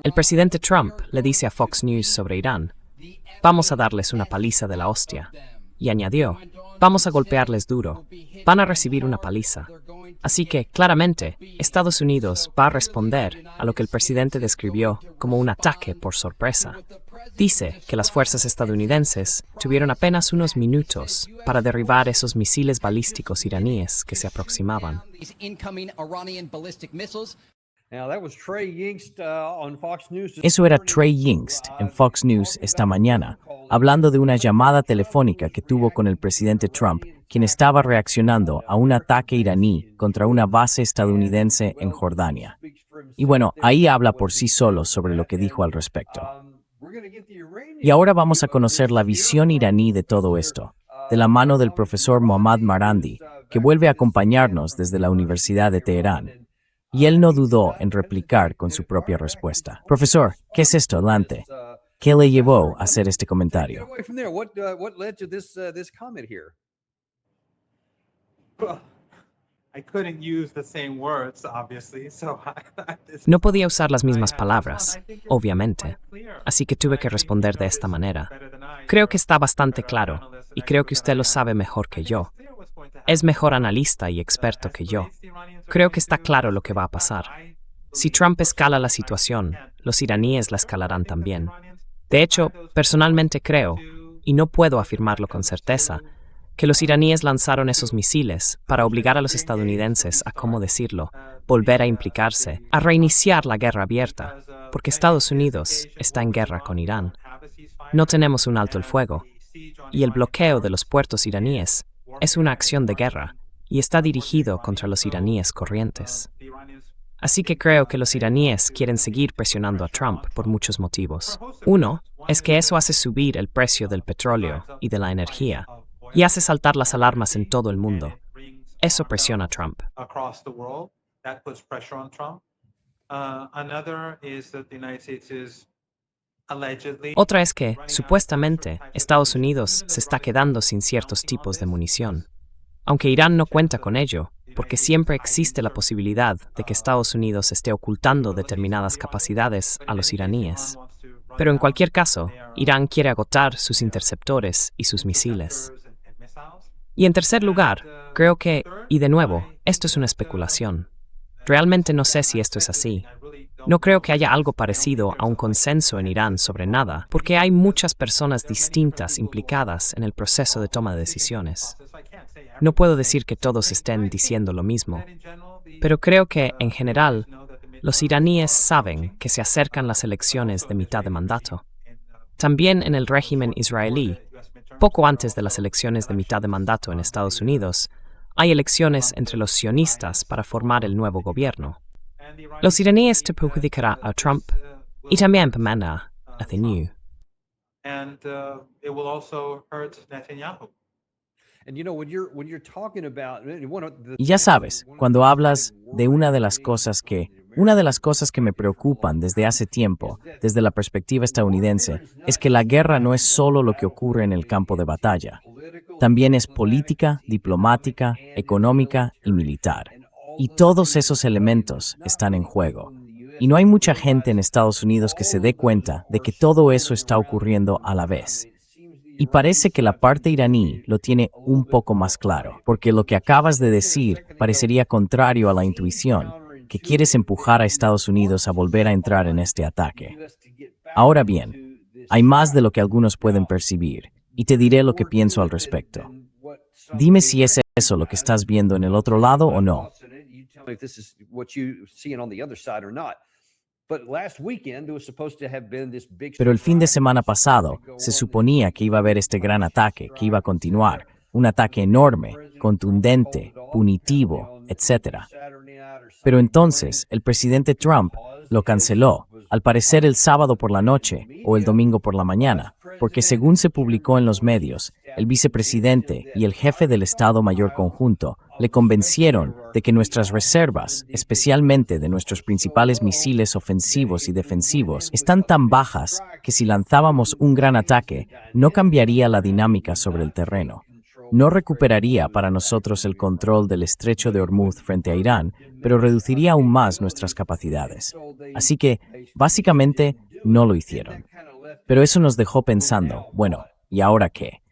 El presidente Trump le dice a Fox News sobre Irán: vamos a darles una paliza de la hostia. Y añadió: vamos a golpearles duro. Van a recibir una paliza. Así que, claramente, Estados Unidos va a responder a lo que el presidente describió como un ataque por sorpresa. Dice que las fuerzas estadounidenses tuvieron apenas unos minutos para derribar esos misiles balísticos iraníes que se aproximaban. Eso era Trey Yingst en Fox News esta mañana, hablando de una llamada telefónica que tuvo con el presidente Trump, quien estaba reaccionando a un ataque iraní contra una base estadounidense en Jordania. Y bueno, ahí habla por sí solo sobre lo que dijo al respecto. Y ahora vamos a conocer la visión iraní de todo esto, de la mano del profesor Mohammad Marandi, que vuelve a acompañarnos desde la Universidad de Teherán. Y él no dudó en replicar con su propia respuesta. Profesor, ¿qué es esto? Adelante. ¿Qué le llevó a hacer este comentario? No podía usar las mismas palabras, obviamente, así que tuve que responder de esta manera. Creo que está bastante claro, y creo que usted lo sabe mejor que yo. Es mejor analista y experto que yo. Creo que está claro lo que va a pasar. Si Trump escala la situación, los iraníes la escalarán también. De hecho, personalmente creo, y no puedo afirmarlo con certeza, que los iraníes lanzaron esos misiles para obligar a los estadounidenses a, ¿cómo decirlo?, volver a implicarse, a reiniciar la guerra abierta, porque Estados Unidos está en guerra con Irán. No tenemos un alto el fuego, y el bloqueo de los puertos iraníes es una acción de guerra, y está dirigido contra los iraníes corrientes. Así que creo que los iraníes quieren seguir presionando a Trump por muchos motivos. Uno, es que eso hace subir el precio del petróleo y de la energía, y hace saltar las alarmas en todo el mundo. Eso presiona a Trump. Otra es que, supuestamente, Estados Unidos se está quedando sin ciertos tipos de munición. Aunque Irán no cuenta con ello, porque siempre existe la posibilidad de que Estados Unidos esté ocultando determinadas capacidades a los iraníes. Pero en cualquier caso, Irán quiere agotar sus interceptores y sus misiles. Y en tercer lugar, creo que, y de nuevo, esto es una especulación. Realmente no sé si esto es así. No creo que haya algo parecido a un consenso en Irán sobre nada, porque hay muchas personas distintas implicadas en el proceso de toma de decisiones. No puedo decir que todos estén diciendo lo mismo, pero creo que, en general, los iraníes saben que se acercan las elecciones de mitad de mandato. También en el régimen israelí, poco antes de las elecciones de mitad de mandato en Estados Unidos, hay elecciones entre los sionistas para formar el nuevo gobierno. Los iraníes te perjudicará a Trump y también permanará a Netanyahu. Y ya sabes, cuando hablas de una de las cosas que me preocupan desde hace tiempo, desde la perspectiva estadounidense, es que la guerra no es solo lo que ocurre en el campo de batalla. También es política, diplomática, económica y militar. Y todos esos elementos están en juego. Y no hay mucha gente en Estados Unidos que se dé cuenta de que todo eso está ocurriendo a la vez. Y parece que la parte iraní lo tiene un poco más claro, porque lo que acabas de decir parecería contrario a la intuición, que quieres empujar a Estados Unidos a volver a entrar en este ataque. Ahora bien, hay más de lo que algunos pueden percibir, y te diré lo que pienso al respecto. Dime si es eso lo que estás viendo en el otro lado o no. Pero el fin de semana pasado se suponía que iba a haber este gran ataque, que iba a continuar, un ataque enorme, contundente, punitivo, etc. Pero entonces el presidente Trump lo canceló, al parecer el sábado por la noche o el domingo por la mañana, porque según se publicó en los medios, el vicepresidente y el jefe del Estado Mayor Conjunto le convencieron de que nuestras reservas, especialmente de nuestros principales misiles ofensivos y defensivos, están tan bajas que si lanzábamos un gran ataque, no cambiaría la dinámica sobre el terreno. no recuperaría para nosotros el control del estrecho de Hormuz frente a Irán, pero reduciría aún más nuestras capacidades. Así que, básicamente, no lo hicieron. Pero eso nos dejó pensando, bueno, ¿y ahora qué?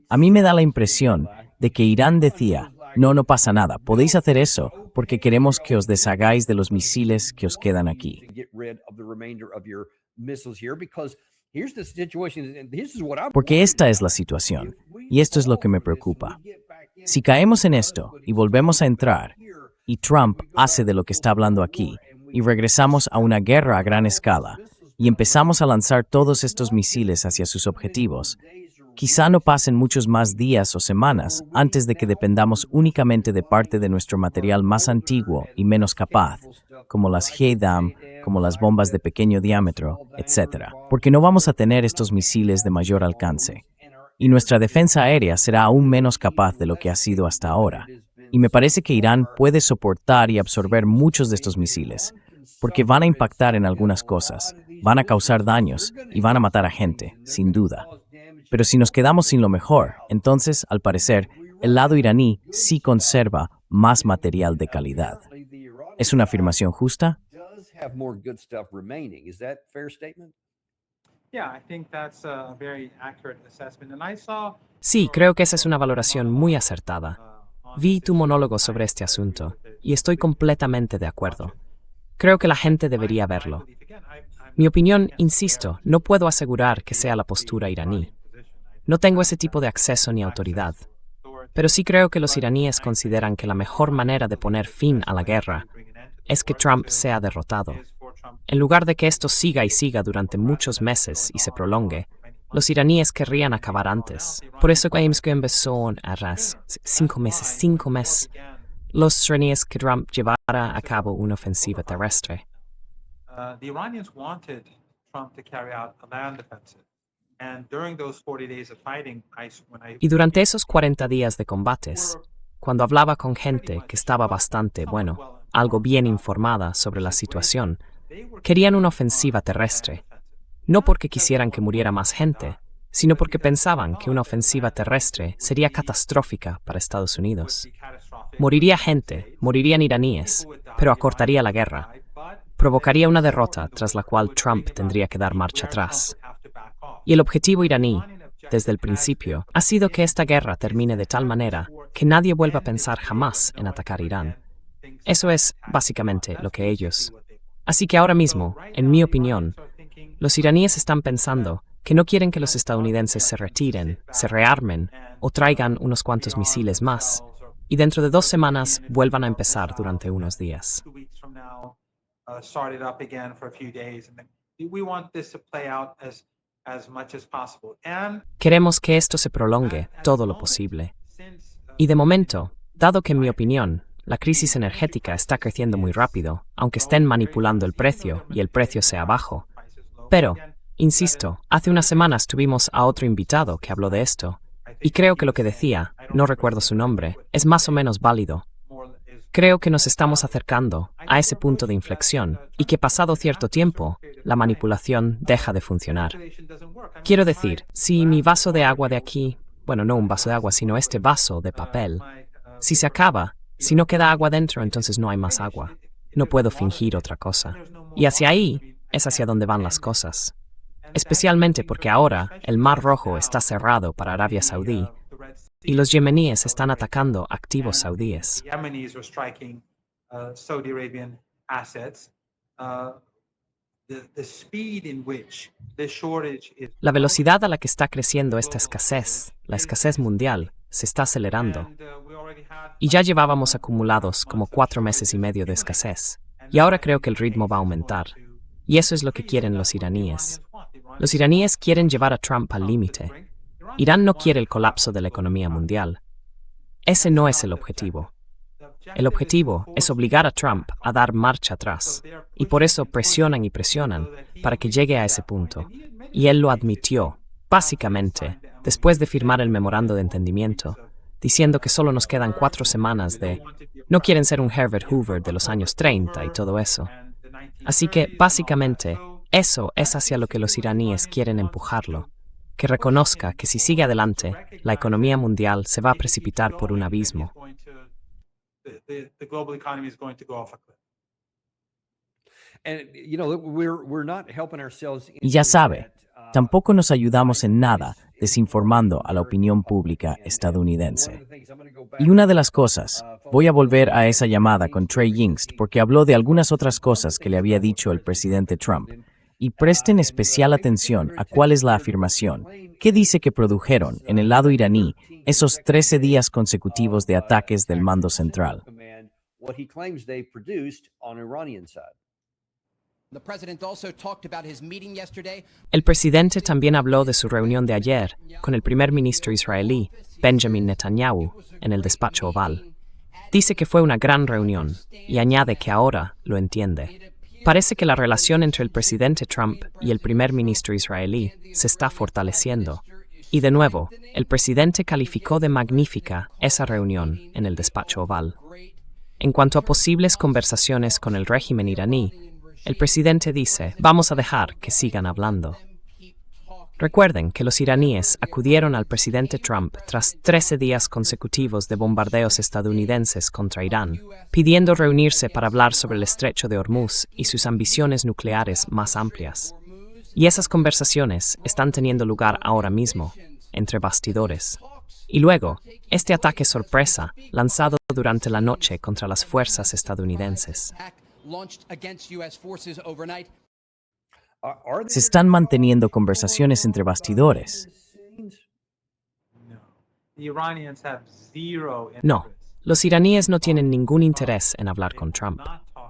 A mí me da la impresión de que Irán decía, no pasa nada, podéis hacer eso porque queremos que os deshagáis de los misiles que os quedan aquí. Porque esta es la situación, y esto es lo que me preocupa. Si caemos en esto y volvemos a entrar, y Trump hace de lo que está hablando aquí, y regresamos a una guerra a gran escala, y empezamos a lanzar todos estos misiles hacia sus objetivos, quizá no pasen muchos más días o semanas antes de que dependamos únicamente de parte de nuestro material más antiguo y menos capaz, como las JDAM, como las bombas de pequeño diámetro, etc., porque no vamos a tener estos misiles de mayor alcance. Y nuestra defensa aérea será aún menos capaz de lo que ha sido hasta ahora. Y me parece que Irán puede soportar y absorber muchos de estos misiles, porque van a impactar en algunas cosas, van a causar daños y van a matar a gente, sin duda. Pero si nos quedamos sin lo mejor, entonces, al parecer, el lado iraní sí conserva más material de calidad. ¿Es una afirmación justa? Sí, creo que esa es una valoración muy acertada. Vi tu monólogo sobre este asunto y estoy completamente de acuerdo. Creo que la gente debería verlo. Mi opinión, insisto, no puedo asegurar que sea la postura iraní. No tengo ese tipo de acceso ni autoridad. Pero sí creo que los iraníes consideran que la mejor manera de poner fin a la guerra es que Trump sea derrotado. En lugar de que esto siga y siga durante muchos meses y se prolongue, los iraníes querrían acabar antes. Por eso creemos que empezó a 5 meses. Los iraníes que Trump llevara a cabo una ofensiva terrestre. Y durante esos 40 días de combates, cuando hablaba con gente que estaba bastante, algo bien informada sobre la situación, querían una ofensiva terrestre. No porque quisieran que muriera más gente, sino porque pensaban que una ofensiva terrestre sería catastrófica para Estados Unidos. Moriría gente, morirían iraníes, pero acortaría la guerra. Provocaría una derrota tras la cual Trump tendría que dar marcha atrás. Y el objetivo iraní, desde el principio, ha sido que esta guerra termine de tal manera que nadie vuelva a pensar jamás en atacar Irán. Eso es, básicamente, lo que ellos. Así que ahora mismo, en mi opinión, los iraníes están pensando que no quieren que los estadounidenses se retiren, se rearmen o traigan unos cuantos misiles más, y dentro de 2 semanas vuelvan a empezar durante unos días. Queremos que esto se prolongue todo lo posible. Y de momento, dado que en mi opinión, la crisis energética está creciendo muy rápido, aunque estén manipulando el precio y el precio sea bajo. Pero, insisto, hace unas semanas tuvimos a otro invitado que habló de esto, y creo que lo que decía, no recuerdo su nombre, es más o menos válido. Creo que nos estamos acercando a ese punto de inflexión y que pasado cierto tiempo, la manipulación deja de funcionar. Quiero decir, si mi vaso de agua de aquí, no un vaso de agua, sino este vaso de papel, si se acaba, si no queda agua dentro, entonces no hay más agua. No puedo fingir otra cosa. Y hacia ahí es hacia donde van las cosas. Especialmente porque ahora el Mar Rojo está cerrado para Arabia Saudí y los yemeníes están atacando activos saudíes. La velocidad a la que está creciendo esta escasez, la escasez mundial, se está acelerando. Y ya llevábamos acumulados como 4 meses y medio de escasez. Y ahora creo que el ritmo va a aumentar. Y eso es lo que quieren los iraníes. Los iraníes quieren llevar a Trump al límite. Irán no quiere el colapso de la economía mundial. Ese no es el objetivo. El objetivo es obligar a Trump a dar marcha atrás. Y por eso presionan y presionan para que llegue a ese punto. Y él lo admitió, básicamente, después de firmar el memorando de entendimiento, diciendo que solo nos quedan 4 semanas de... No quieren ser un Herbert Hoover de los años 30 y todo eso. Así que, básicamente, eso es hacia lo que los iraníes quieren empujarlo. que reconozca que si sigue adelante, la economía mundial se va a precipitar por un abismo. Y ya sabe, tampoco nos ayudamos en nada desinformando a la opinión pública estadounidense. Y una de las cosas, voy a volver a esa llamada con Trey Yingst porque habló de algunas otras cosas que le había dicho el presidente Trump. Y presten especial atención a cuál es la afirmación. ¿Qué dice que produjeron en el lado iraní esos 13 días consecutivos de ataques del mando central? El presidente también habló de su reunión de ayer con el primer ministro israelí, Benjamin Netanyahu, en el despacho oval. Dice que fue una gran reunión y añade que ahora lo entiende. Parece que la relación entre el presidente Trump y el primer ministro israelí se está fortaleciendo. Y de nuevo, el presidente calificó de magnífica esa reunión en el despacho oval. En cuanto a posibles conversaciones con el régimen iraní, el presidente dice, vamos a dejar que sigan hablando. Recuerden que los iraníes acudieron al presidente Trump tras 13 días consecutivos de bombardeos estadounidenses contra Irán, pidiendo reunirse para hablar sobre el estrecho de Hormuz y sus ambiciones nucleares más amplias. Y esas conversaciones están teniendo lugar ahora mismo, entre bastidores. Y luego, este ataque sorpresa, lanzado durante la noche contra las fuerzas estadounidenses. Se están manteniendo conversaciones entre bastidores. No, los iraníes no tienen ningún interés en hablar con Trump.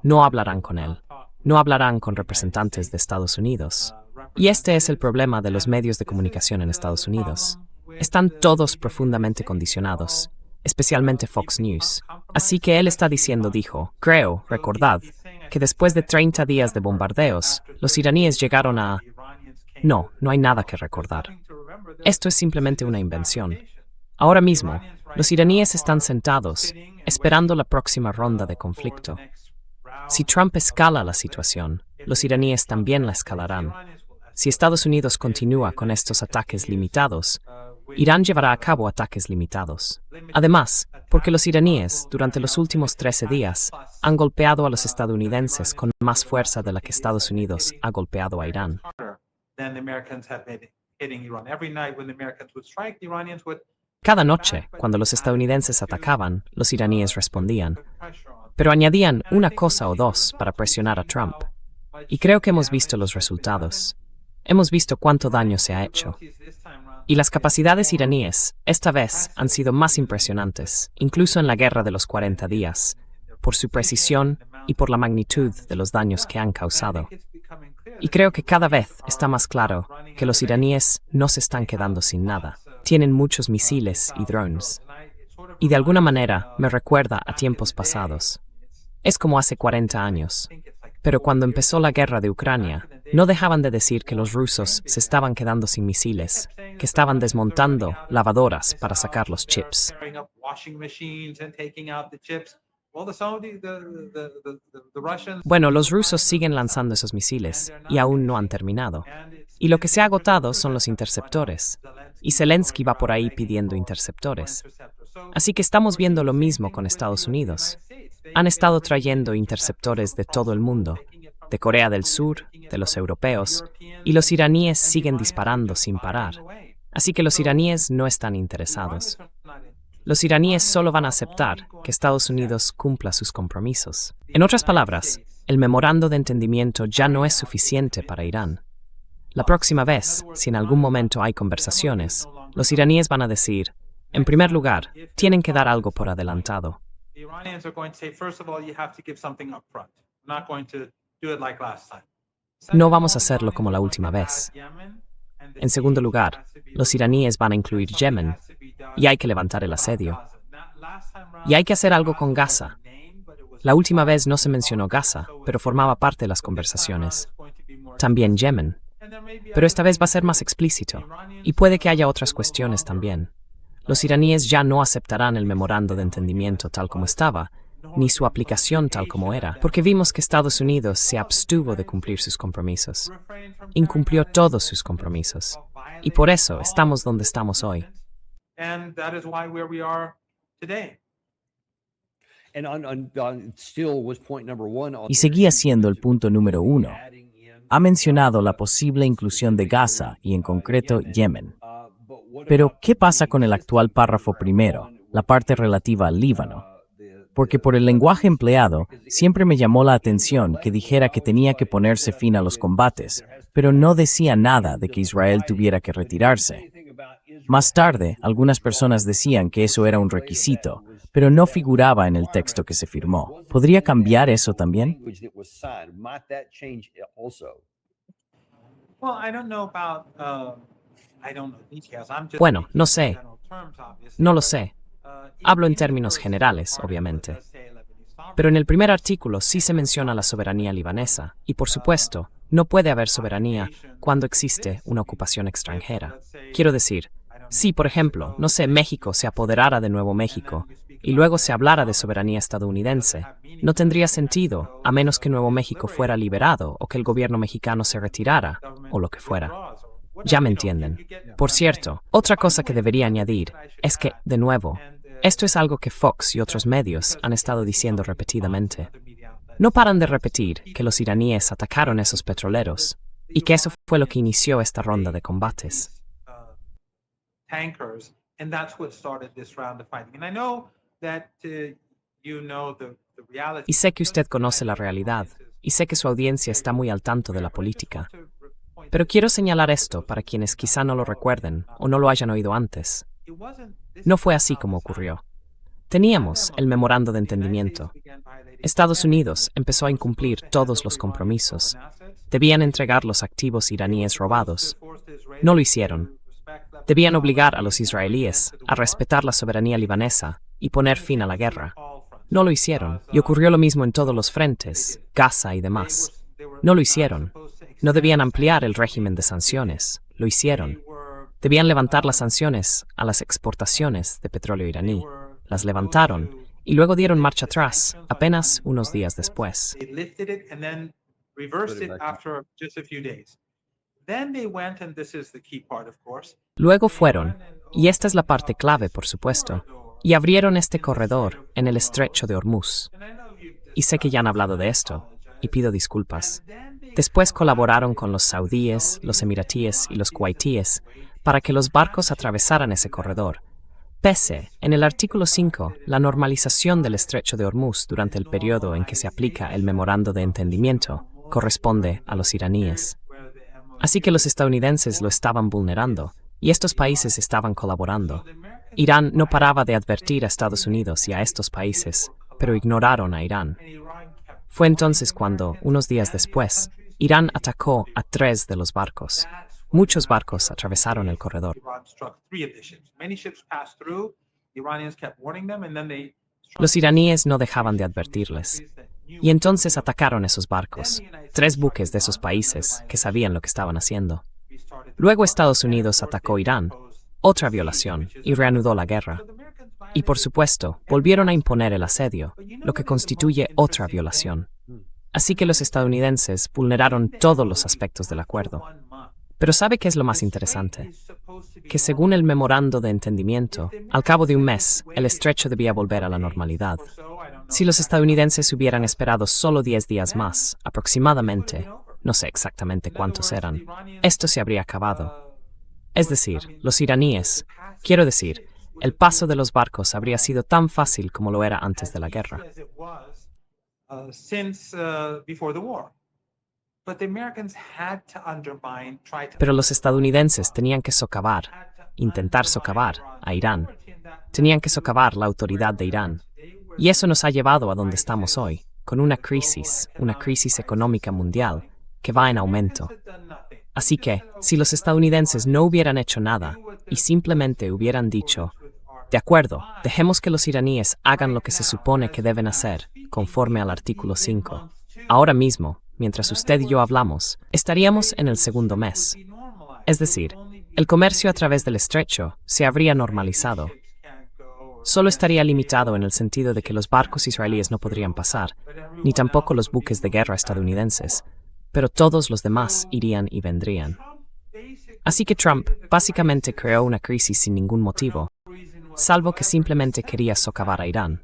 No hablarán con él. No hablarán con representantes de Estados Unidos. Y este es el problema de los medios de comunicación en Estados Unidos. Están todos profundamente condicionados, especialmente Fox News. Así que él está diciendo, creo, recordad, que después de 30 días de bombardeos, los iraníes llegaron a... No hay nada que recordar. Esto es simplemente una invención. Ahora mismo, los iraníes están sentados, esperando la próxima ronda de conflicto. Si Trump escala la situación, los iraníes también la escalarán. Si Estados Unidos continúa con estos ataques limitados, Irán llevará a cabo ataques limitados. Además, porque los iraníes, durante los últimos 13 días, han golpeado a los estadounidenses con más fuerza de la que Estados Unidos ha golpeado a Irán. Cada noche, cuando los estadounidenses atacaban, los iraníes respondían, pero añadían una cosa o dos para presionar a Trump. Y creo que hemos visto los resultados. Hemos visto cuánto daño se ha hecho. Y las capacidades iraníes, esta vez, han sido más impresionantes, incluso en la guerra de los 40 días, por su precisión y por la magnitud de los daños que han causado. Y creo que cada vez está más claro que los iraníes no se están quedando sin nada. Tienen muchos misiles y drones. Y de alguna manera me recuerda a tiempos pasados. Es como hace 40 años. Pero cuando empezó la guerra de Ucrania, no dejaban de decir que los rusos se estaban quedando sin misiles, que estaban desmontando lavadoras para sacar los chips. Bueno, los rusos siguen lanzando esos misiles y aún no han terminado. Y lo que se ha agotado son los interceptores. Y Zelensky va por ahí pidiendo interceptores. Así que estamos viendo lo mismo con Estados Unidos. Han estado trayendo interceptores de todo el mundo, de Corea del Sur, de los europeos, y los iraníes siguen disparando sin parar. Así que los iraníes no están interesados. Los iraníes solo van a aceptar que Estados Unidos cumpla sus compromisos. En otras palabras, el memorando de entendimiento ya no es suficiente para Irán. La próxima vez, si en algún momento hay conversaciones, los iraníes van a decir, en primer lugar, tienen que dar algo por adelantado. No vamos a hacerlo como la última vez. En segundo lugar, los iraníes van a incluir Yemen, y hay que levantar el asedio. Y hay que hacer algo con Gaza. La última vez no se mencionó Gaza, pero formaba parte de las conversaciones. También Yemen. Pero esta vez va a ser más explícito, y puede que haya otras cuestiones también. Los iraníes ya no aceptarán el memorando de entendimiento tal como estaba, ni su aplicación tal como era, porque vimos que Estados Unidos se abstuvo de cumplir sus compromisos. Incumplió todos sus compromisos. Y por eso estamos donde estamos hoy. Y seguía siendo el punto número 1. Ha mencionado la posible inclusión de Gaza y en concreto Yemen. Pero, ¿qué pasa con el actual párrafo primero, la parte relativa al Líbano? Porque por el lenguaje empleado, siempre me llamó la atención que dijera que tenía que ponerse fin a los combates, pero no decía nada de que Israel tuviera que retirarse. Más tarde, algunas personas decían que eso era un requisito, pero no figuraba en el texto que se firmó. ¿Podría cambiar eso también? Bueno, no sé. No lo sé. Hablo en términos generales, obviamente. Pero en el primer artículo sí se menciona la soberanía libanesa, y por supuesto, no puede haber soberanía cuando existe una ocupación extranjera. Quiero decir, si, por ejemplo, no sé, México se apoderara de Nuevo México, y luego se hablara de soberanía estadounidense, no tendría sentido, a menos que Nuevo México fuera liberado o que el gobierno mexicano se retirara, o lo que fuera. Ya me entienden. Por cierto, otra cosa que debería añadir es que, de nuevo, esto es algo que Fox y otros medios han estado diciendo repetidamente. No paran de repetir que los iraníes atacaron esos petroleros y que eso fue lo que inició esta ronda de combates. Y sé que usted conoce la realidad, y sé que su audiencia está muy al tanto de la política. Pero quiero señalar esto para quienes quizá no lo recuerden o no lo hayan oído antes. No fue así como ocurrió. Teníamos el memorando de entendimiento. Estados Unidos empezó a incumplir todos los compromisos. Debían entregar los activos iraníes robados. No lo hicieron. Debían obligar a los israelíes a respetar la soberanía libanesa y poner fin a la guerra. No lo hicieron, y ocurrió lo mismo en todos los frentes, Gaza y demás. No lo hicieron. No debían ampliar el régimen de sanciones. Lo hicieron. Debían levantar las sanciones a las exportaciones de petróleo iraní. Las levantaron y luego dieron marcha atrás apenas unos días después. Luego fueron, y esta es la parte clave, por supuesto, y abrieron este corredor en el estrecho de Hormuz. Y sé que ya han hablado de esto, y pido disculpas. Después colaboraron con los saudíes, los emiratíes y los kuwaitíes para que los barcos atravesaran ese corredor. Pese, en el artículo 5, la normalización del estrecho de Hormuz durante el periodo en que se aplica el memorando de entendimiento corresponde a los iraníes. Así que los estadounidenses lo estaban vulnerando, y estos países estaban colaborando. Irán no paraba de advertir a Estados Unidos y a estos países, pero ignoraron a Irán. Fue entonces cuando, unos días después, Irán atacó a 3 de los barcos. Muchos barcos atravesaron el corredor. Los iraníes no dejaban de advertirles. Y entonces atacaron esos barcos, 3 buques de esos países que sabían lo que estaban haciendo. Luego Estados Unidos atacó Irán, otra violación, y reanudó la guerra. Y por supuesto, volvieron a imponer el asedio, lo que constituye otra violación. Así que los estadounidenses vulneraron todos los aspectos del acuerdo. Pero ¿sabe qué es lo más interesante? Que según el memorando de entendimiento, al cabo de un mes, el estrecho debía volver a la normalidad. Si los estadounidenses hubieran esperado solo 10 días más, aproximadamente, no sé exactamente cuántos eran, esto se habría acabado. Es decir, los iraníes, quiero decir, el paso de los barcos habría sido tan fácil como lo era antes de la guerra. Pero los estadounidenses tenían que intentar socavar a Irán. Tenían que socavar la autoridad de Irán. Y eso nos ha llevado a donde estamos hoy, con una crisis económica mundial, que va en aumento. Así que, si los estadounidenses no hubieran hecho nada y simplemente hubieran dicho, de acuerdo, dejemos que los iraníes hagan lo que se supone que deben hacer, conforme al artículo 5. Ahora mismo, mientras usted y yo hablamos, estaríamos en el segundo mes. Es decir, el comercio a través del estrecho se habría normalizado. Solo estaría limitado en el sentido de que los barcos israelíes no podrían pasar, ni tampoco los buques de guerra estadounidenses, pero todos los demás irían y vendrían. Así que Trump básicamente creó una crisis sin ningún motivo, salvo que simplemente quería socavar a Irán.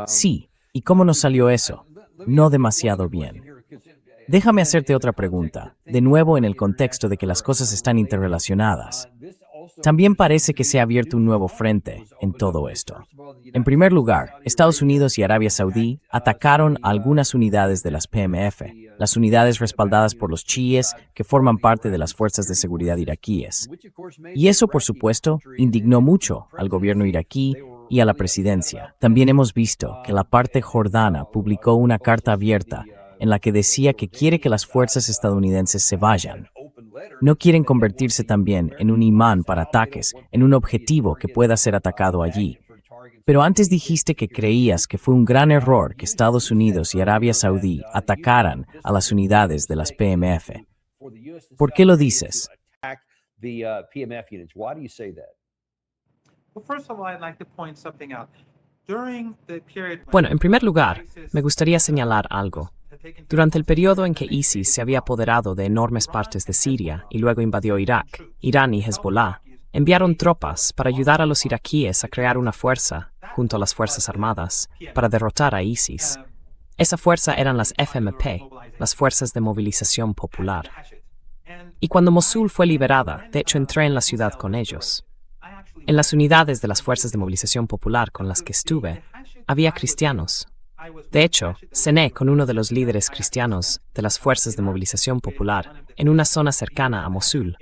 Sí, ¿y cómo nos salió eso? No demasiado bien. Déjame hacerte otra pregunta, de nuevo en el contexto de que las cosas están interrelacionadas. También parece que se ha abierto un nuevo frente en todo esto. En primer lugar, Estados Unidos y Arabia Saudí atacaron a algunas unidades de las PMF, las unidades respaldadas por los chiíes que forman parte de las fuerzas de seguridad iraquíes. Y eso, por supuesto, indignó mucho al gobierno iraquí y a la presidencia. También hemos visto que la parte jordana publicó una carta abierta en la que decía que quiere que las fuerzas estadounidenses se vayan. No quieren convertirse también en un imán para ataques, en un objetivo que pueda ser atacado allí. Pero antes dijiste que creías que fue un gran error que Estados Unidos y Arabia Saudí atacaran a las unidades de las PMF. ¿Por qué lo dices? Bueno, en primer lugar, me gustaría señalar algo. Durante el periodo en que ISIS se había apoderado de enormes partes de Siria y luego invadió Irak, Irán y Hezbollah enviaron tropas para ayudar a los iraquíes a crear una fuerza, junto a las Fuerzas Armadas, para derrotar a ISIS. Esa fuerza eran las FMP, las Fuerzas de Movilización Popular. Y cuando Mosul fue liberada, de hecho entré en la ciudad con ellos. En las unidades de las Fuerzas de Movilización Popular con las que estuve, había cristianos. De hecho, cené con uno de los líderes cristianos de las Fuerzas de Movilización Popular en una zona cercana a Mosul.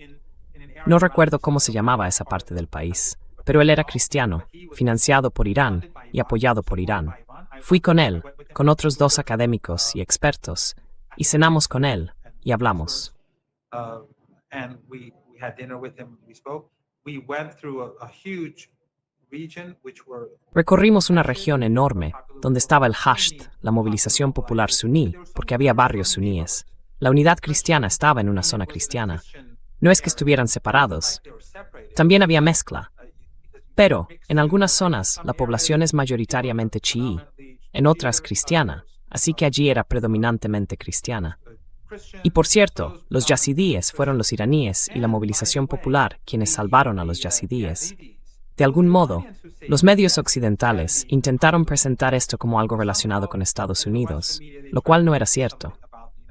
No recuerdo cómo se llamaba esa parte del país, pero él era cristiano, financiado por Irán y apoyado por Irán. Fui con él, con otros 2 académicos y expertos, y cenamos con él y hablamos. Recorrimos una región enorme donde estaba el Hasht, la movilización popular suní, porque había barrios suníes. La unidad cristiana estaba en una zona cristiana. No es que estuvieran separados. También había mezcla. Pero, en algunas zonas, la población es mayoritariamente chií, en otras cristiana, así que allí era predominantemente cristiana. Y por cierto, los yazidíes fueron los iraníes y la movilización popular quienes salvaron a los yazidíes. De algún modo, los medios occidentales intentaron presentar esto como algo relacionado con Estados Unidos, lo cual no era cierto.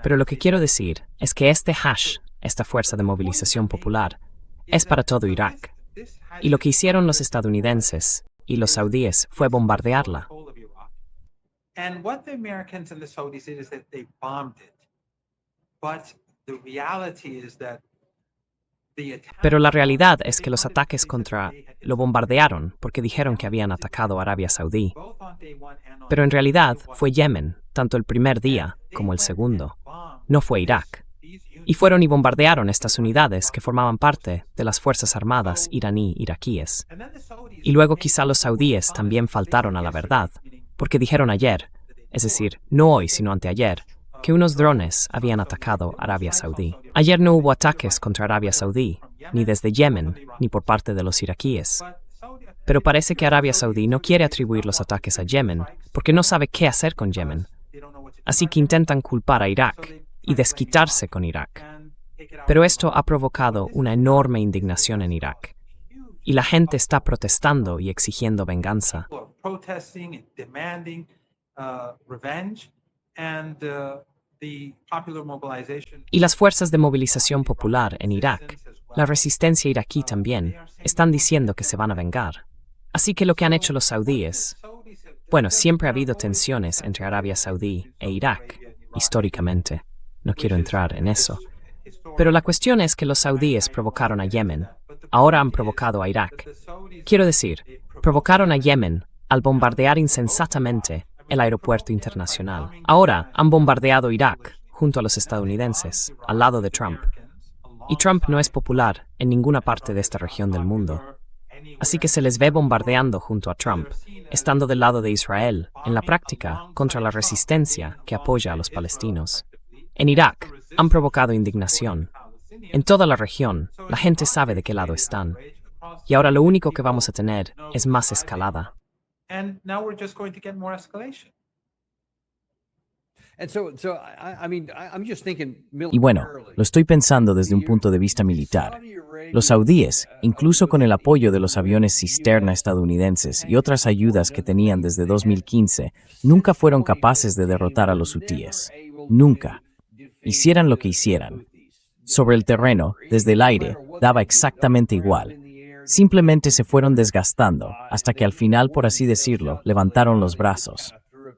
Pero lo que quiero decir es que este Hash, esta fuerza de movilización popular, es para todo Irak. Y lo que hicieron los estadounidenses y los saudíes fue bombardearla. Pero la realidad es que los ataques contra lo bombardearon porque dijeron que habían atacado a Arabia Saudí. Pero en realidad fue Yemen, tanto el primer día como el segundo. No fue Irak. Y fueron y bombardearon estas unidades que formaban parte de las Fuerzas Armadas iraquíes. Y luego quizá los saudíes también faltaron a la verdad, porque dijeron ayer, es decir, no hoy sino anteayer, que unos drones habían atacado Arabia Saudí. Ayer no hubo ataques contra Arabia Saudí, ni desde Yemen, ni por parte de los iraquíes. Pero parece que Arabia Saudí no quiere atribuir los ataques a Yemen, porque no sabe qué hacer con Yemen. Así que intentan culpar a Irak y desquitarse con Irak. Pero esto ha provocado una enorme indignación en Irak. Y la gente está protestando y exigiendo venganza. Y las fuerzas de movilización popular en Irak, la resistencia iraquí también, están diciendo que se van a vengar. Así que lo que han hecho los saudíes, bueno, siempre ha habido tensiones entre Arabia Saudí e Irak, históricamente. No quiero entrar en eso. Pero la cuestión es que los saudíes provocaron a Yemen. Ahora han provocado a Irak. Quiero decir, provocaron a Yemen al bombardear insensatamente el aeropuerto internacional. Ahora han bombardeado Irak junto a los estadounidenses, al lado de Trump. Y Trump no es popular en ninguna parte de esta región del mundo. Así que se les ve bombardeando junto a Trump, estando del lado de Israel, en la práctica, contra la resistencia que apoya a los palestinos. En Irak, han provocado indignación. En toda la región, la gente sabe de qué lado están. Y ahora lo único que vamos a tener es más escalada. Y bueno, lo estoy pensando desde un punto de vista militar. Los saudíes, incluso con el apoyo de los aviones cisterna estadounidenses y otras ayudas que tenían desde 2015, nunca fueron capaces de derrotar a los hutíes. Nunca. Hicieran lo que hicieran. Sobre el terreno, desde el aire, daba exactamente igual. Simplemente se fueron desgastando, hasta que al final, por así decirlo, levantaron los brazos.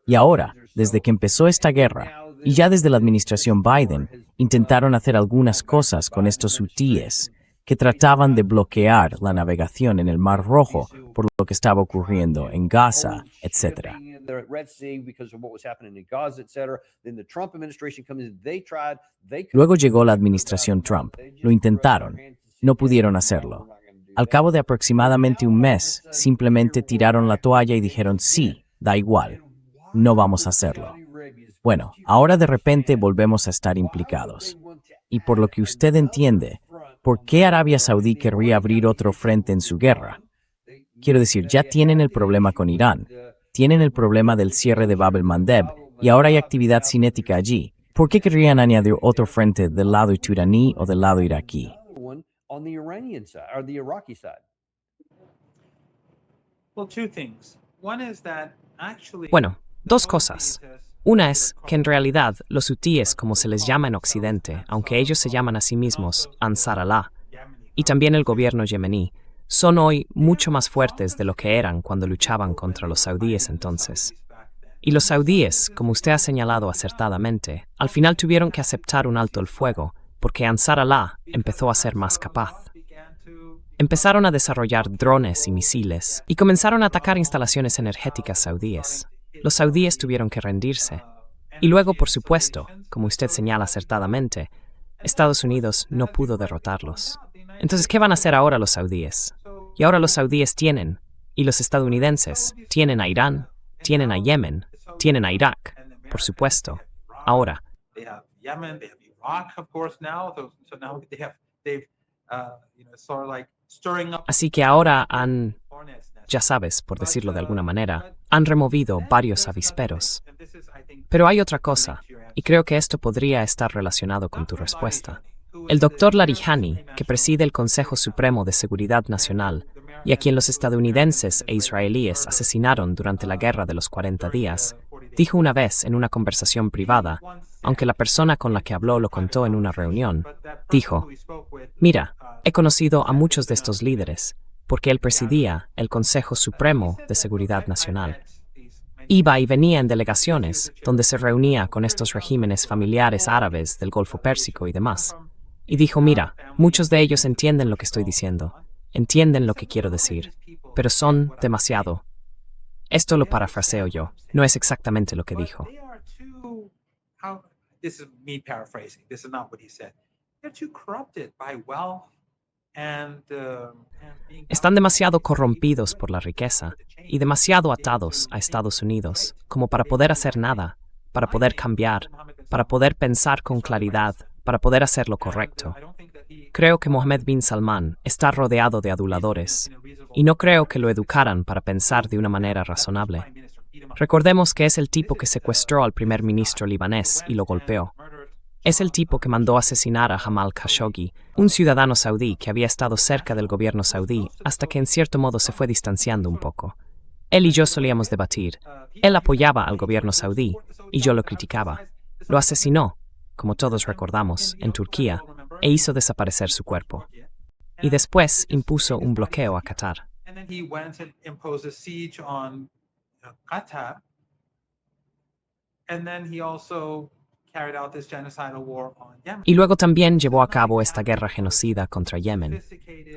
Y ahora, desde que empezó esta guerra, y ya desde la administración Biden, intentaron hacer algunas cosas con estos hutíes, que trataban de bloquear la navegación en el Mar Rojo por lo que estaba ocurriendo en Gaza, etc. Luego llegó la administración Trump. Lo intentaron. No pudieron hacerlo. Al cabo de aproximadamente un mes, simplemente tiraron la toalla y dijeron, sí, da igual, no vamos a hacerlo. Bueno, ahora de repente volvemos a estar implicados. Y por lo que usted entiende, ¿por qué Arabia Saudí querría abrir otro frente en su guerra? Quiero decir, ya tienen el problema con Irán, tienen el problema del cierre de Bab el-Mandeb y ahora hay actividad cinética allí. ¿Por qué querrían añadir otro frente del lado iraní o del lado iraquí? Bueno, dos cosas. Una es que en realidad los hutíes, como se les llama en Occidente, aunque ellos se llaman a sí mismos Ansar Allah, y también el gobierno yemení, son hoy mucho más fuertes de lo que eran cuando luchaban contra los saudíes entonces. Y los saudíes, como usted ha señalado acertadamente, al final tuvieron que aceptar un alto el fuego, porque Ansar Allah empezó a ser más capaz. Empezaron a desarrollar drones y misiles, y comenzaron a atacar instalaciones energéticas saudíes. Los saudíes tuvieron que rendirse. Y luego, por supuesto, como usted señala acertadamente, Estados Unidos no pudo derrotarlos. Entonces, ¿qué van a hacer ahora los saudíes? Y ahora los saudíes tienen, y los estadounidenses, tienen a Irán, tienen a Yemen, tienen a Irak, por supuesto. Ahora, así que ahora han, ya sabes, por decirlo de alguna manera, han removido varios avisperos. Pero hay otra cosa, y creo que esto podría estar relacionado con tu respuesta. El doctor Larijani, que preside el Consejo Supremo de Seguridad Nacional, y a quien los estadounidenses e israelíes asesinaron durante la Guerra de los 40 días, dijo una vez en una conversación privada, aunque la persona con la que habló lo contó en una reunión, dijo, mira, he conocido a muchos de estos líderes, porque él presidía el Consejo Supremo de Seguridad Nacional. Iba y venía en delegaciones, donde se reunía con estos regímenes familiares árabes del Golfo Pérsico y demás. Y dijo, mira, muchos de ellos entienden lo que estoy diciendo, entienden lo que quiero decir, pero son demasiado. Esto lo parafraseo yo, no es exactamente lo que dijo. Están demasiado corrompidos por la riqueza y demasiado atados a Estados Unidos como para poder hacer nada, para poder cambiar, para poder pensar con claridad, para poder hacer lo correcto. Creo que Mohammed bin Salman está rodeado de aduladores y no creo que lo educaran para pensar de una manera razonable. Recordemos que es el tipo que secuestró al primer ministro libanés y lo golpeó. Es el tipo que mandó asesinar a Jamal Khashoggi, un ciudadano saudí que había estado cerca del gobierno saudí hasta que en cierto modo se fue distanciando un poco. Él y yo solíamos debatir. Él apoyaba al gobierno saudí y yo lo criticaba. Lo asesinó, como todos recordamos, en Turquía e hizo desaparecer su cuerpo. Y después impuso un bloqueo a Qatar. Y luego también llevó a cabo esta guerra genocida contra Yemen.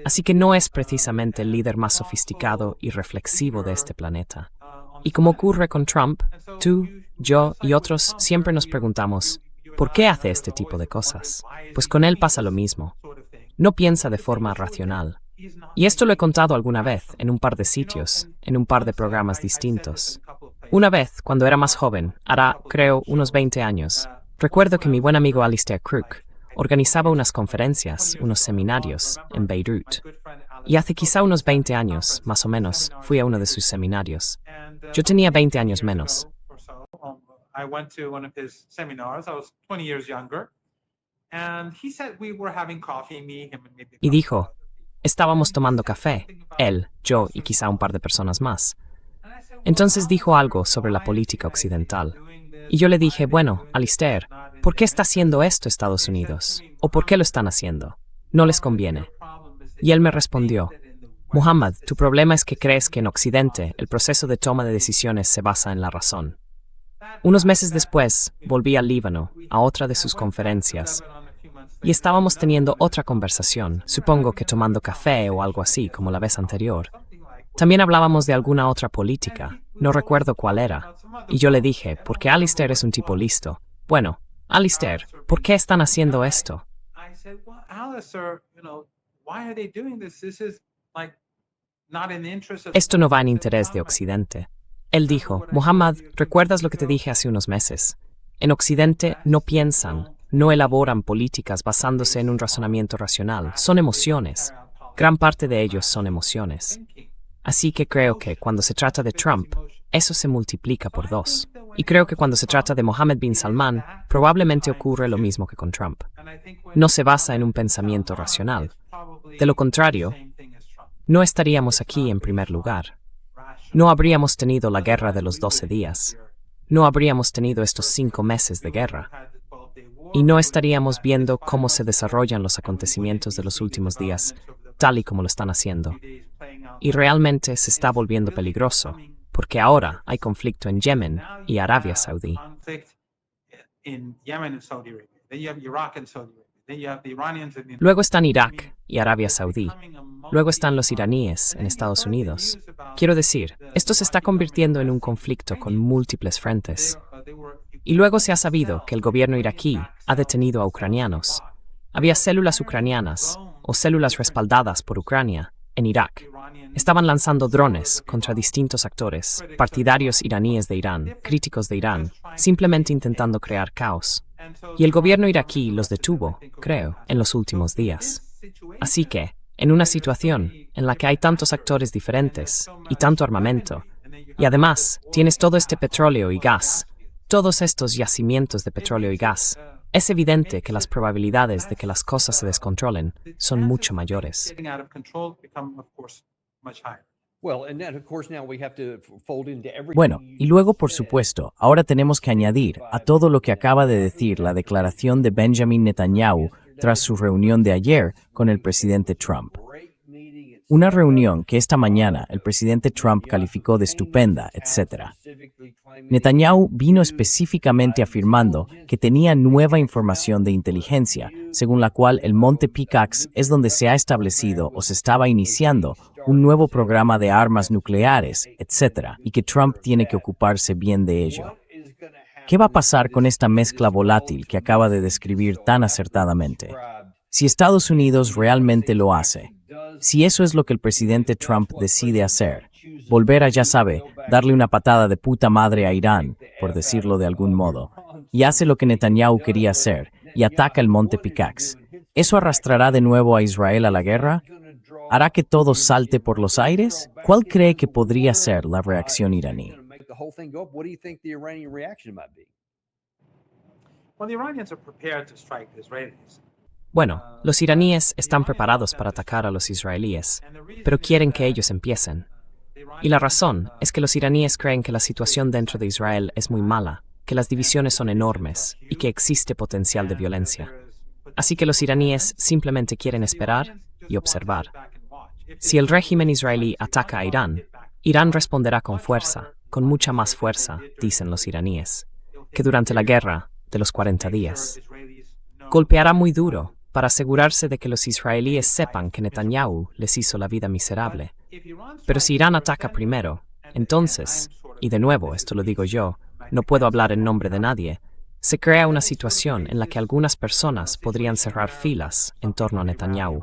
Así que no es precisamente el líder más sofisticado y reflexivo de este planeta. Y como ocurre con Trump, tú, yo y otros siempre nos preguntamos, ¿por qué hace este tipo de cosas? Pues con él pasa lo mismo. No piensa de forma racional. Y esto lo he contado alguna vez en un par de sitios, en un par de programas distintos. Una vez, cuando era más joven, hará, creo, unos 20 años, recuerdo que mi buen amigo Alistair Crook organizaba unas conferencias, unos seminarios, en Beirut. Y hace quizá unos 20 años, más o menos, fui a uno de sus seminarios. Yo tenía 20 años menos. I went to one of his seminars. I was 20 years younger. And he said we were having coffee, me, him, and maybe a Y couple dijo, of other people. estábamos tomando café, él, yo y quizá un par de personas más. Entonces dijo algo sobre la política occidental. Y yo le dije, bueno, Alistair, ¿por qué está haciendo esto Estados Unidos? ¿O por qué lo están haciendo? No les conviene. Y él me respondió, Muhammad, tu problema es que crees que en Occidente el proceso de toma de decisiones se basa en la razón. Unos meses después, volví al Líbano, a otra de sus conferencias, y estábamos teniendo otra conversación, supongo que tomando café o algo así, como la vez anterior. También hablábamos de alguna otra política, no recuerdo cuál era, y yo le dije, porque Alistair es un tipo listo. Bueno, Alistair, ¿por qué están haciendo esto? I said, well, Alistair, why are they doing this? This is like not in the interest of. Esto no va en interés de Occidente. Él dijo, Muhammad, ¿recuerdas lo que te dije hace unos meses? En Occidente no piensan, no elaboran políticas basándose en un razonamiento racional, son emociones. Gran parte de ellos son emociones. Así que creo que cuando se trata de Trump, eso se multiplica por 2. Y creo que cuando se trata de Mohammed bin Salman, probablemente ocurre lo mismo que con Trump. No se basa en un pensamiento racional. De lo contrario, no estaríamos aquí en primer lugar. No habríamos tenido la guerra de los 12 días. No habríamos tenido estos 5 meses de guerra. Y no estaríamos viendo cómo se desarrollan los acontecimientos de los últimos días, tal y como lo están haciendo. Y realmente se está volviendo peligroso, porque ahora hay conflicto en Yemen y Arabia Saudí. Luego están Irak y Arabia Saudí. Luego están los iraníes en Estados Unidos. Quiero decir, esto se está convirtiendo en un conflicto con múltiples frentes. Y luego se ha sabido que el gobierno iraquí ha detenido a ucranianos. Había células ucranianas, o células respaldadas por Ucrania, en Irak. Estaban lanzando drones contra distintos actores, partidarios iraníes de Irán, críticos de Irán, simplemente intentando crear caos. Y el gobierno iraquí los detuvo, creo, en los últimos días. Así que, en una situación en la que hay tantos actores diferentes y tanto armamento, y además tienes todo este petróleo y gas, todos estos yacimientos de petróleo y gas, es evidente que las probabilidades de que las cosas se descontrolen son mucho mayores. Bueno, y luego, por supuesto, ahora tenemos que añadir a todo lo que acaba de decir la declaración de Benjamin Netanyahu tras su reunión de ayer con el presidente Trump. Una reunión que esta mañana el presidente Trump calificó de estupenda, etc. Netanyahu vino específicamente afirmando que tenía nueva información de inteligencia, según la cual el monte Piccaxe es donde se ha establecido o se estaba iniciando un nuevo programa de armas nucleares, etc., y que Trump tiene que ocuparse bien de ello. ¿Qué va a pasar con esta mezcla volátil que acaba de describir tan acertadamente? Si Estados Unidos realmente lo hace, si eso es lo que el presidente Trump decide hacer, volver a, ya sabe, darle una patada de puta madre a Irán, por decirlo de algún modo, y hace lo que Netanyahu quería hacer, y ataca el monte Piccaxe, ¿eso arrastrará de nuevo a Israel a la guerra? ¿Hará que todo salte por los aires? ¿Cuál cree que podría ser la reacción iraní? Bueno, los iraníes están preparados para atacar a los israelíes, pero quieren que ellos empiecen. Y la razón es que los iraníes creen que la situación dentro de Israel es muy mala, que las divisiones son enormes y que existe potencial de violencia. Así que los iraníes simplemente quieren esperar y observar. Si el régimen israelí ataca a Irán, Irán responderá con fuerza, con mucha más fuerza, dicen los iraníes, que durante la guerra de los 40 días. Golpeará muy duro para asegurarse de que los israelíes sepan que Netanyahu les hizo la vida miserable. Pero si Irán ataca primero, entonces, y de nuevo esto lo digo yo, no puedo hablar en nombre de nadie, se crea una situación en la que algunas personas podrían cerrar filas en torno a Netanyahu.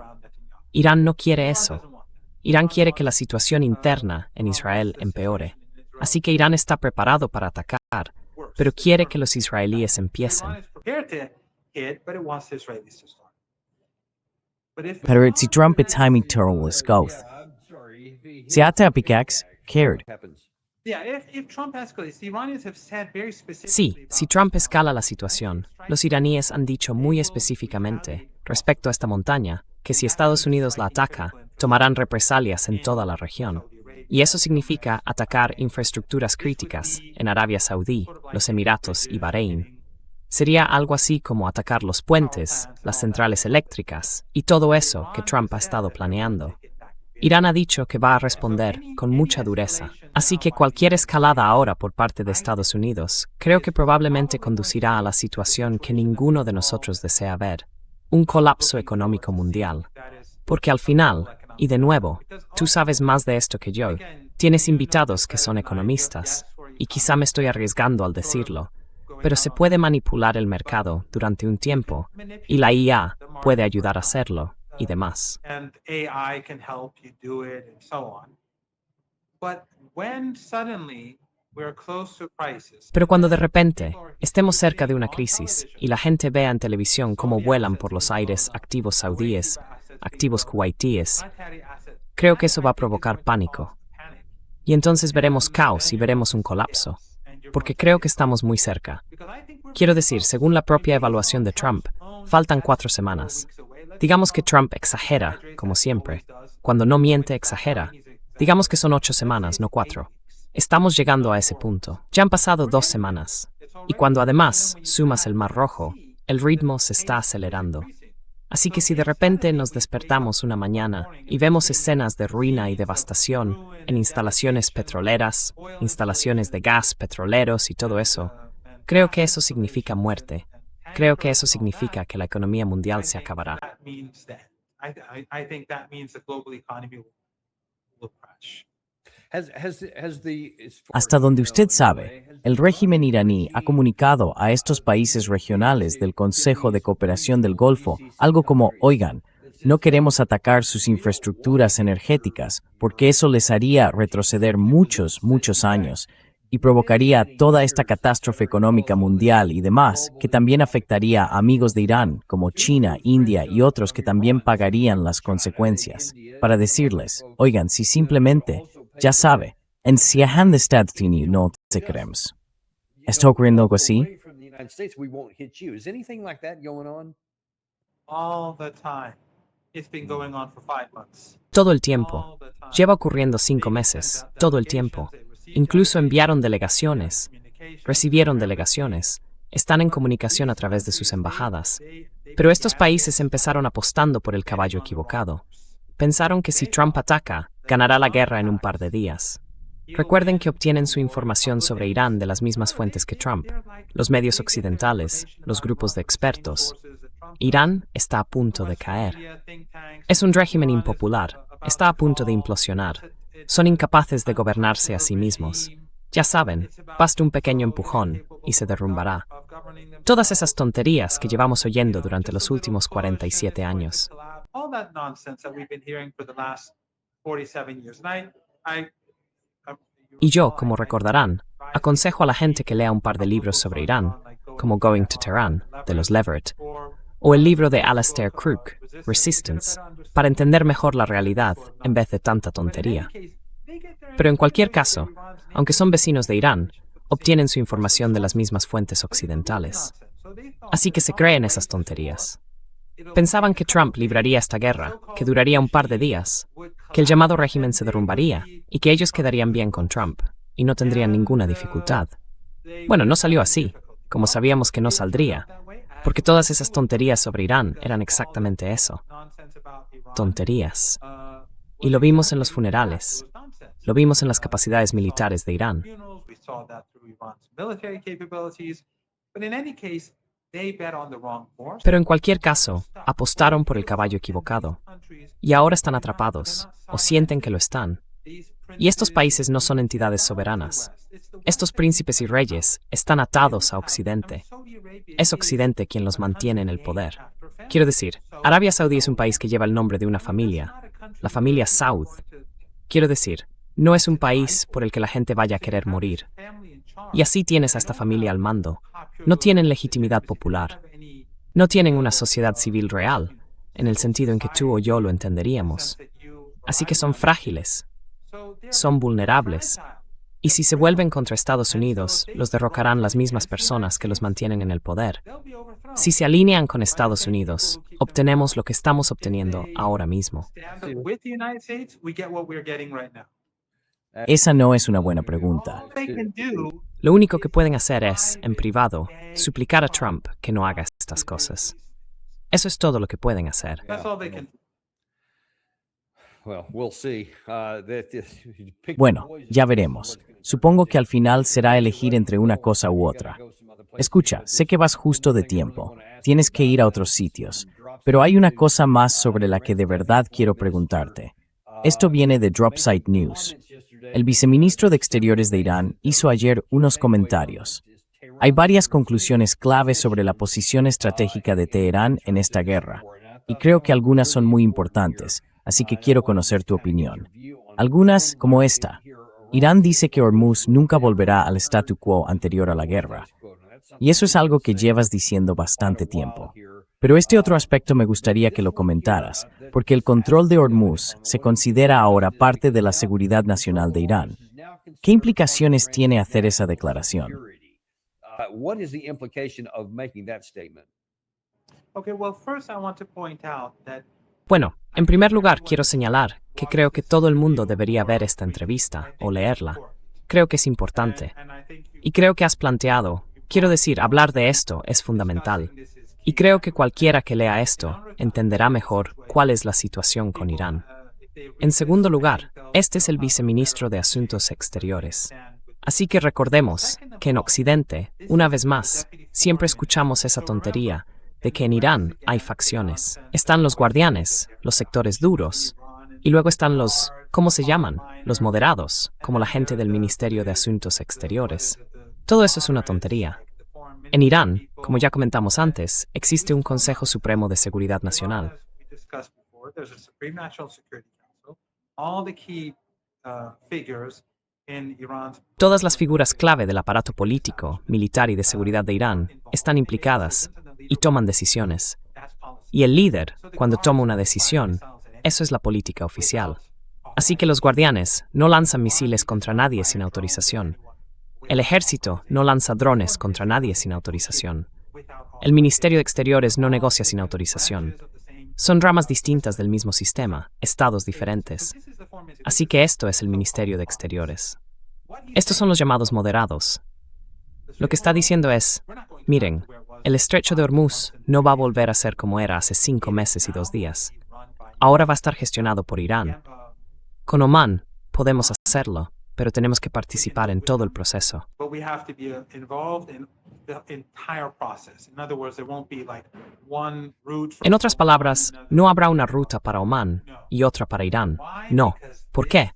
Irán no quiere eso. Irán quiere que la situación interna en Israel empeore. Así que Irán está preparado para atacar, pero quiere que los israelíes empiecen. Pero si Trump es timing terrorist goth. Si ata a Piccaxe, cared. Sí, si Trump escala la situación, los iraníes han dicho muy específicamente, respecto a esta montaña, que si Estados Unidos la ataca, tomarán represalias en toda la región. Y eso significa atacar infraestructuras críticas en Arabia Saudí, los Emiratos y Bahrein. Sería algo así como atacar los puentes, las centrales eléctricas y todo eso que Trump ha estado planeando. Irán ha dicho que va a responder con mucha dureza, así que cualquier escalada ahora por parte de Estados Unidos creo que probablemente conducirá a la situación que ninguno de nosotros desea ver, un colapso económico mundial. Porque al final, y de nuevo, tú sabes más de esto que yo, tienes invitados que son economistas, y quizá me estoy arriesgando al decirlo, pero se puede manipular el mercado durante un tiempo, y la IA puede ayudar a hacerlo, y demás. Pero cuando de repente estemos cerca de una crisis y la gente vea en televisión cómo vuelan por los aires activos saudíes, activos kuwaitíes, creo que eso va a provocar pánico. Y entonces veremos caos y veremos un colapso, porque creo que estamos muy cerca. Quiero decir, según la propia evaluación de Trump, faltan 4 semanas. Digamos que Trump exagera, como siempre. Cuando no miente, exagera. Digamos que son 8 semanas, no 4. Estamos llegando a ese punto. Ya han pasado 2 semanas. Y cuando además sumas el Mar Rojo, el ritmo se está acelerando. Así que si de repente nos despertamos una mañana y vemos escenas de ruina y devastación en instalaciones petroleras, instalaciones de gas, petroleros y todo eso, creo que eso significa muerte. Creo que eso significa que la economía mundial se acabará. Hasta donde usted sabe, el régimen iraní ha comunicado a estos países regionales del Consejo de Cooperación del Golfo algo como, oigan, no queremos atacar sus infraestructuras energéticas porque eso les haría retroceder muchos, muchos años y provocaría toda esta catástrofe económica mundial y demás, que también afectaría a amigos de Irán como China, India y otros que también pagarían las consecuencias. Para decirles, oigan, si simplemente, ya sabe, en Siahan de Stadtini no te queremos. ¿Está ocurriendo algo así? Todo el tiempo. Lleva ocurriendo 5 meses, todo el tiempo. Incluso enviaron delegaciones, recibieron delegaciones, están en comunicación a través de sus embajadas. Pero estos países empezaron apostando por el caballo equivocado. Pensaron que si Trump ataca, ganará la guerra en un par de días. Recuerden que obtienen su información sobre Irán de las mismas fuentes que Trump, los medios occidentales, los grupos de expertos. Irán está a punto de caer. Es un régimen impopular, está a punto de implosionar. Son incapaces de gobernarse a sí mismos. Ya saben, basta un pequeño empujón y se derrumbará. Todas esas tonterías que llevamos oyendo durante los últimos 47 años. Y yo, como recordarán, aconsejo a la gente que lea un par de libros sobre Irán, como Going to Tehran, de los Leverett, o el libro de Alastair Crooke, Resistance, para entender mejor la realidad en vez de tanta tontería. Pero en cualquier caso, aunque son vecinos de Irán, obtienen su información de las mismas fuentes occidentales. Así que se creen esas tonterías. Pensaban que Trump libraría esta guerra, que duraría un par de días, que el llamado régimen se derrumbaría y que ellos quedarían bien con Trump y no tendrían ninguna dificultad. Bueno, no salió así, como sabíamos que no saldría, porque todas esas tonterías sobre Irán eran exactamente eso. Tonterías. Y lo vimos en los funerales. Lo vimos en las capacidades militares de Irán. Pero en cualquier caso, apostaron por el caballo equivocado. Y ahora están atrapados, o sienten que lo están. Y estos países no son entidades soberanas. Estos príncipes y reyes están atados a Occidente. Es Occidente quien los mantiene en el poder. Quiero decir, Arabia Saudí es un país que lleva el nombre de una familia, la familia Saud. Quiero decir, no es un país por el que la gente vaya a querer morir. Y así tienes a esta familia al mando. No tienen legitimidad popular. No tienen una sociedad civil real, en el sentido en que tú o yo lo entenderíamos. Así que son frágiles. Son vulnerables. Y si se vuelven contra Estados Unidos, los derrocarán las mismas personas que los mantienen en el poder. Si se alinean con Estados Unidos, obtenemos lo que estamos obteniendo ahora mismo. Esa no es una buena pregunta. Lo único que pueden hacer es, en privado, suplicar a Trump que no haga estas cosas. Eso es todo lo que pueden hacer. Bueno, ya veremos. Supongo que al final será elegir entre una cosa u otra. Escucha, sé que vas justo de tiempo. Tienes que ir a otros sitios. Pero hay una cosa más sobre la que de verdad quiero preguntarte. Esto viene de Dropsite News. El viceministro de Exteriores de Irán hizo ayer unos comentarios. Hay varias conclusiones claves sobre la posición estratégica de Teherán en esta guerra, y creo que algunas son muy importantes, así que quiero conocer tu opinión. Algunas, como esta. Irán dice que Hormuz nunca volverá al statu quo anterior a la guerra, y eso es algo que llevas diciendo bastante tiempo. Pero este otro aspecto me gustaría que lo comentaras, porque el control de Hormuz se considera ahora parte de la seguridad nacional de Irán. ¿Qué implicaciones tiene hacer esa declaración? Bueno, en primer lugar quiero señalar que creo que todo el mundo debería ver esta entrevista o leerla. Creo que es importante. Y creo que has planteado, quiero decir, hablar de esto es fundamental. Y creo que cualquiera que lea esto entenderá mejor cuál es la situación con Irán. En segundo lugar, este es el viceministro de Asuntos Exteriores. Así que recordemos que en Occidente, una vez más, siempre escuchamos esa tontería de que en Irán hay facciones. Están los guardianes, los sectores duros, y luego están los, ¿cómo se llaman? Los moderados, como la gente del Ministerio de Asuntos Exteriores. Todo eso es una tontería. En Irán, como ya comentamos antes, existe un Consejo Supremo de Seguridad Nacional. Todas las figuras clave del aparato político, militar y de seguridad de Irán están implicadas y toman decisiones. Y el líder, cuando toma una decisión, eso es la política oficial. Así que los guardianes no lanzan misiles contra nadie sin autorización. El ejército no lanza drones contra nadie sin autorización. El Ministerio de Exteriores no negocia sin autorización. Son ramas distintas del mismo sistema, estados diferentes. Así que esto es el Ministerio de Exteriores. Estos son los llamados moderados. Lo que está diciendo es, miren, el estrecho de Hormuz no va a volver a ser como era hace 5 meses y 2 días. Ahora va a estar gestionado por Irán. Con Omán podemos hacerlo, pero tenemos que participar en todo el proceso. En otras palabras, no habrá una ruta para Omán y otra para Irán. No. ¿Por qué?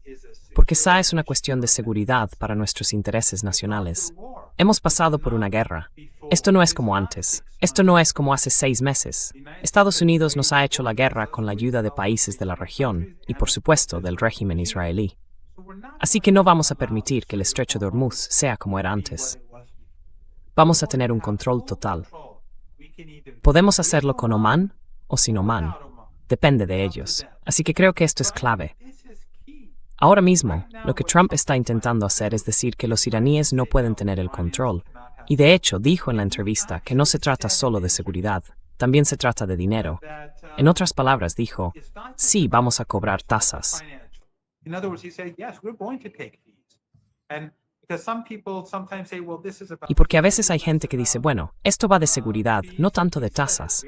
Porque esa es una cuestión de seguridad para nuestros intereses nacionales. Hemos pasado por una guerra. Esto no es como antes. Esto no es como hace 6 meses. Estados Unidos nos ha hecho la guerra con la ayuda de países de la región y, por supuesto, del régimen israelí. Así que no vamos a permitir que el estrecho de Hormuz sea como era antes. Vamos a tener un control total. Podemos hacerlo con Omán o sin Omán. Depende de ellos. Así que creo que esto es clave. Ahora mismo, lo que Trump está intentando hacer es decir que los iraníes no pueden tener el control. Y de hecho dijo en la entrevista que no se trata solo de seguridad, también se trata de dinero. En otras palabras dijo, sí, vamos a cobrar tasas. Y porque a veces hay gente que dice, bueno, esto va de seguridad, no tanto de tasas.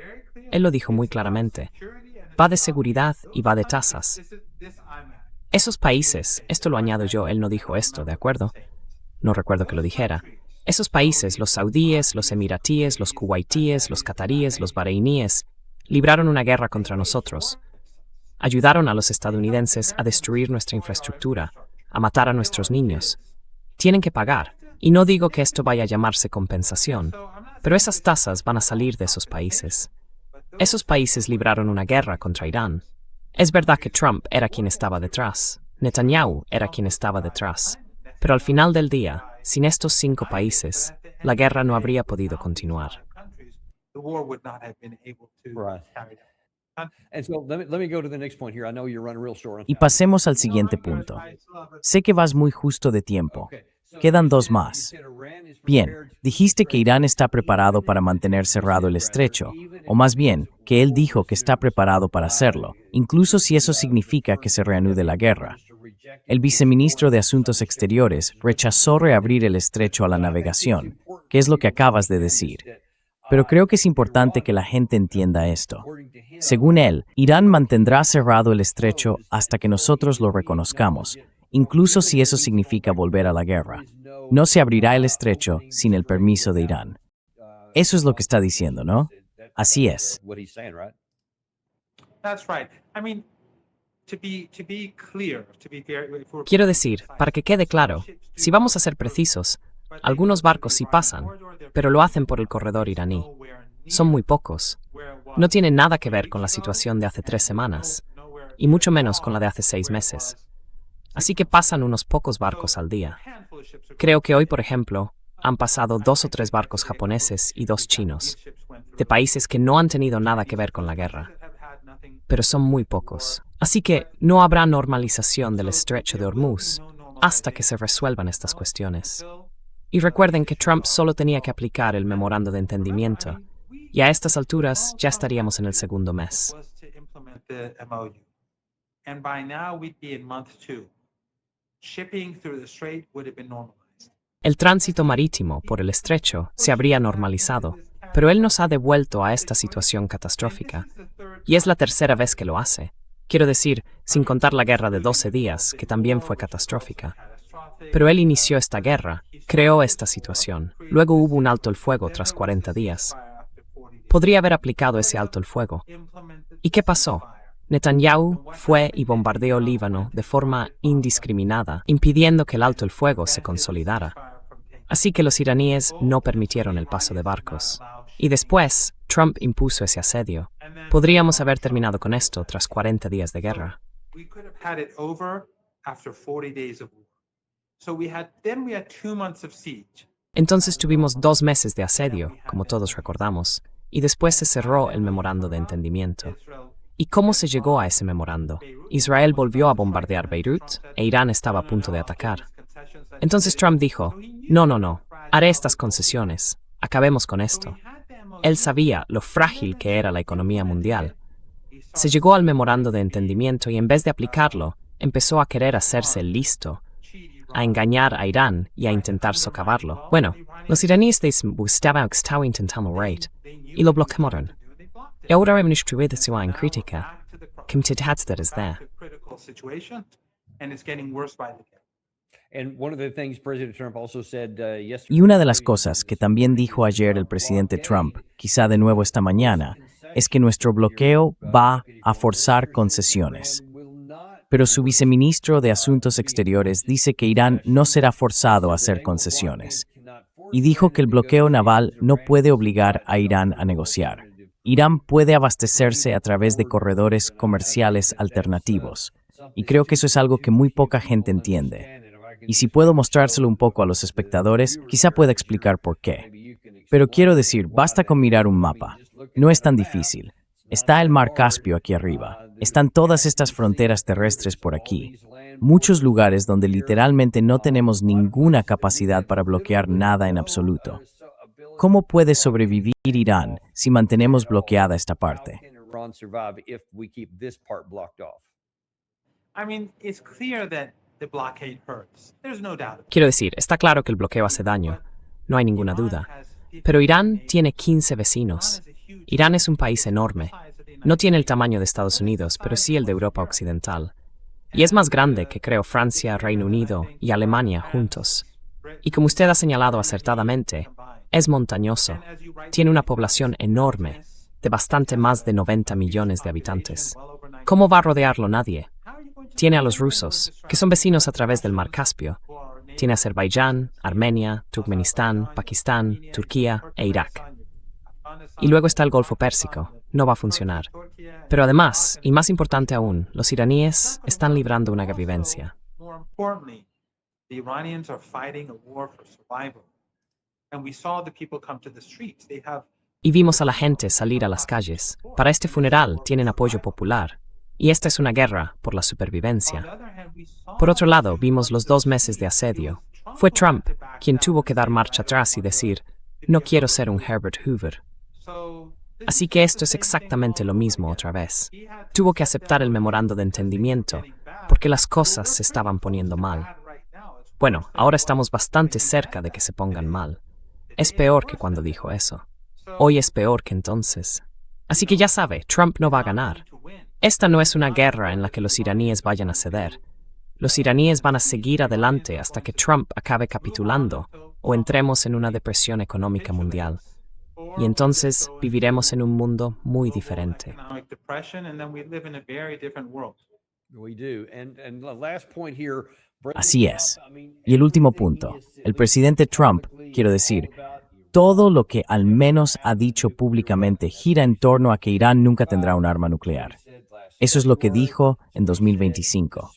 Él lo dijo muy claramente. Va de seguridad y va de tasas. Esos países, esto lo añado yo, él no dijo esto, ¿de acuerdo? No recuerdo que lo dijera. Esos países, los saudíes, los emiratíes, los kuwaitíes, los cataríes, los bahreiníes, libraron una guerra contra nosotros. Ayudaron a los estadounidenses a destruir nuestra infraestructura, a matar a nuestros niños. Tienen que pagar. Y no digo que esto vaya a llamarse compensación, pero esas tasas van a salir de esos países. Esos países libraron una guerra contra Irán. Es verdad que Trump era quien estaba detrás, Netanyahu era quien estaba detrás, pero al final del día, sin estos 5 países, la guerra no habría podido continuar. Y pasemos al siguiente punto. Sé que vas muy justo de tiempo. Quedan dos más. Bien, dijiste que Irán está preparado para mantener cerrado el estrecho, o más bien, que él dijo que está preparado para hacerlo, incluso si eso significa que se reanude la guerra. El viceministro de Asuntos Exteriores rechazó reabrir el estrecho a la navegación, que es lo que acabas de decir. Pero creo que es importante que la gente entienda esto. Según él, Irán mantendrá cerrado el estrecho hasta que nosotros lo reconozcamos, incluso si eso significa volver a la guerra. No se abrirá el estrecho sin el permiso de Irán. Eso es lo que está diciendo, ¿no? Así es. That's right. I mean, to be clear, Quiero decir, para que quede claro, si vamos a ser precisos, algunos barcos sí pasan, pero lo hacen por el corredor iraní. Son muy pocos. No tiene nada que ver con la situación de hace 3 semanas, y mucho menos con la de hace 6 meses. Así que pasan unos pocos barcos al día. Creo que hoy, por ejemplo, han pasado 2 o 3 barcos japoneses y 2 chinos, de países que no han tenido nada que ver con la guerra. Pero son muy pocos. Así que no habrá normalización del estrecho de Hormuz hasta que se resuelvan estas cuestiones. Y recuerden que Trump solo tenía que aplicar el memorando de entendimiento, y a estas alturas ya estaríamos en el segundo mes. And by now we'd be in month 2. Shipping through the strait would have been normalized. El tránsito marítimo por el estrecho se habría normalizado, pero él nos ha devuelto a esta situación catastrófica. Y es la tercera vez que lo hace. Quiero decir, sin contar la guerra de 12 días, que también fue catastrófica. Pero él inició esta guerra, creó esta situación. Luego hubo un alto el fuego tras 40 días. Podría haber aplicado ese alto el fuego. ¿Y qué pasó? Netanyahu fue y bombardeó Líbano de forma indiscriminada, impidiendo que el alto el fuego se consolidara. Así que los iraníes no permitieron el paso de barcos. Y después, Trump impuso ese asedio. Podríamos haber terminado con esto tras 40 días de guerra. Entonces tuvimos 2 meses de asedio, como todos recordamos, y después se cerró el memorando de entendimiento. ¿Y cómo se llegó a ese memorando? Israel volvió a bombardear Beirut e Irán estaba a punto de atacar. Entonces Trump dijo, no, haré estas concesiones, acabemos con esto. Él sabía lo frágil que era la economía mundial. Se llegó al memorando de entendimiento y en vez de aplicarlo, empezó a querer hacerse listo, a engañar a Irán y a intentar socavarlo. Bueno, los iraníes estaban intentando raid y lo bloquearon. Y ahora hemos escrito su crítica, que es there. Y una de las cosas que también dijo ayer el presidente Trump, quizá de nuevo esta mañana, es que nuestro bloqueo va a forzar concesiones. Pero su viceministro de Asuntos Exteriores dice que Irán no será forzado a hacer concesiones. Y dijo que el bloqueo naval no puede obligar a Irán a negociar. Irán puede abastecerse a través de corredores comerciales alternativos. Y creo que eso es algo que muy poca gente entiende. Y si puedo mostrárselo un poco a los espectadores, quizá pueda explicar por qué. Pero quiero decir, basta con mirar un mapa. No es tan difícil. Está el mar Caspio aquí arriba. Están todas estas fronteras terrestres por aquí. Muchos lugares donde literalmente no tenemos ninguna capacidad para bloquear nada en absoluto. ¿Cómo puede sobrevivir Irán si mantenemos bloqueada esta parte? Quiero decir, está claro que el bloqueo hace daño, no hay ninguna duda. Pero Irán tiene 15 vecinos. Irán es un país enorme. No tiene el tamaño de Estados Unidos, pero sí el de Europa Occidental. Y es más grande que creo Francia, Reino Unido y Alemania juntos. Y como usted ha señalado acertadamente, es montañoso. Tiene una población enorme, de bastante más de 90 millones de habitantes. ¿Cómo va a rodearlo nadie? Tiene a los rusos, que son vecinos a través del mar Caspio. Tiene Azerbaiyán, Armenia, Turkmenistán, Pakistán, Turquía e Irak. Y luego está el Golfo Pérsico. No va a funcionar. Pero además, y más importante aún, los iraníes están librando una vivencia. y vimos a la gente salir a las calles. Para este funeral tienen apoyo popular, y esta es una guerra por la supervivencia. Por otro lado, vimos los 2 meses de asedio. Fue Trump quien tuvo que dar marcha atrás y decir, no quiero ser un Herbert Hoover. Así que esto es exactamente lo mismo otra vez. Tuvo que aceptar el memorando de entendimiento, porque las cosas se estaban poniendo mal. Bueno, ahora estamos bastante cerca de que se pongan mal. Es peor que cuando dijo eso. Hoy es peor que entonces. Así que ya sabe, Trump no va a ganar. Esta no es una guerra en la que los iraníes vayan a ceder. Los iraníes van a seguir adelante hasta que Trump acabe capitulando o entremos en una depresión económica mundial. Y entonces viviremos en un mundo muy diferente. Así es. Y el último punto. El presidente Trump, quiero decir, todo lo que al menos ha dicho públicamente gira en torno a que Irán nunca tendrá un arma nuclear. Eso es lo que dijo en 2025.